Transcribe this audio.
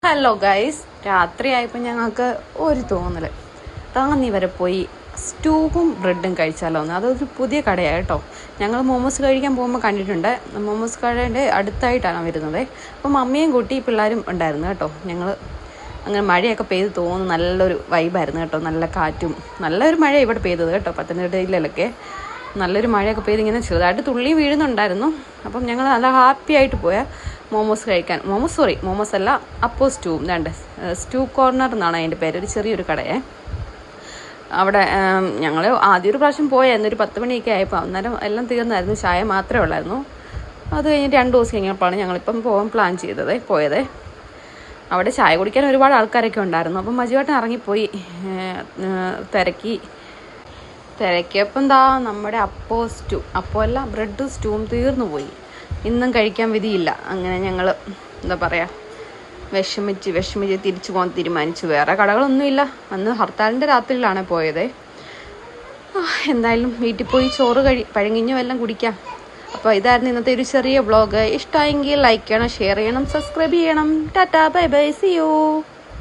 Hello guys, രാത്രിയായപ്പോൾ ഞങ്ങൾക്ക് ഒരു തോന്നൽ റാന്നി വരെ പോയി സ്റ്റൂവും ബ്രെഡും കഴിച്ചാലോ എന്ന്. അതൊരു പുതിയ കടയാണ് കേട്ടോ. ഞങ്ങൾ മോമോസ് കഴിക്കാൻ പോകുമ്പോൾ കണ്ടിട്ടുണ്ട്. മോമോസ് കടയുടെ അടുത്തായിട്ടാണ് വരുന്നത്. അപ്പം മമ്മിയും കൂട്ടി പിള്ളേരും ഉണ്ടായിരുന്നു കേട്ടോ. ഞങ്ങൾ അങ്ങനെ മഴയൊക്കെ പെയ്ത് തോന്നുന്നു. നല്ലൊരു വൈബായിരുന്നു കേട്ടോ. നല്ല കാറ്റും നല്ലൊരു മഴ ഇവിടെ പെയ്തത് കേട്ടോ. പത്തനംതിട്ട ജില്ലയിലൊക്കെ നല്ലൊരു മഴയൊക്കെ പെയ്ത് ഇങ്ങനെ ചെറുതായിട്ട് തുള്ളി വീഴുന്നുണ്ടായിരുന്നു. അപ്പം ഞങ്ങൾ നല്ല ഹാപ്പി ആയിട്ട് പോയാൽ മോമോസ് കഴിക്കാൻ. മോമോസ് അല്ല, അപ്പോ സ്റ്റൂ കോർണർ എന്നാണ് അതിൻ്റെ പേര്. ഒരു ചെറിയൊരു കടയെ. അവിടെ ഞങ്ങൾ ആദ്യം ഒരു പ്രാവശ്യം പോയായിരുന്നു. ഒരു 10 മണിയൊക്കെ ആയപ്പോൾ. അന്നേരം എല്ലാം തീർന്നായിരുന്നു. ചായ മാത്രമേ ഉള്ളായിരുന്നു. അത് കഴിഞ്ഞിട്ട് 2 ദിവസം കഴിഞ്ഞപ്പോഴാണ് ഞങ്ങളിപ്പം പോകാൻ പ്ലാൻ പോയത്. അവിടെ ചായ കുടിക്കാൻ ഒരുപാട് ആൾക്കാരൊക്കെ ഉണ്ടായിരുന്നു. അപ്പം മജുവാട്ടൻ ഇറങ്ങിപ്പോയി. തിരക്കിയപ്പം നമ്മുടെ അപ്പോ അല്ല, ബ്രെഡും സ്റ്റൂവും തീർന്നു പോയി. ഇന്നും കഴിക്കാൻ വിധിയില്ല. അങ്ങനെ ഞങ്ങൾ വിഷമിച്ച് തിരിച്ചു പോകാൻ തീരുമാനിച്ചു. വേറെ കടകളൊന്നുമില്ല. അന്ന് ഹർത്താലിൻ്റെ രാത്രിയിലാണ് പോയത്. എന്തായാലും വീട്ടിൽ പോയി ചോറ് പഴങ്ങിഞ്ഞോ എല്ലാം കുടിക്കാം. അപ്പോൾ ഇതായിരുന്നു ഇന്നത്തെ ഒരു ചെറിയ വ്ളോഗ്. ഇഷ്ടമായെങ്കിൽ ലൈക്ക് ചെയ്യണം, ഷെയർ ചെയ്യണം, സബ്സ്ക്രൈബ് ചെയ്യണം. Tata, bye bye, see U.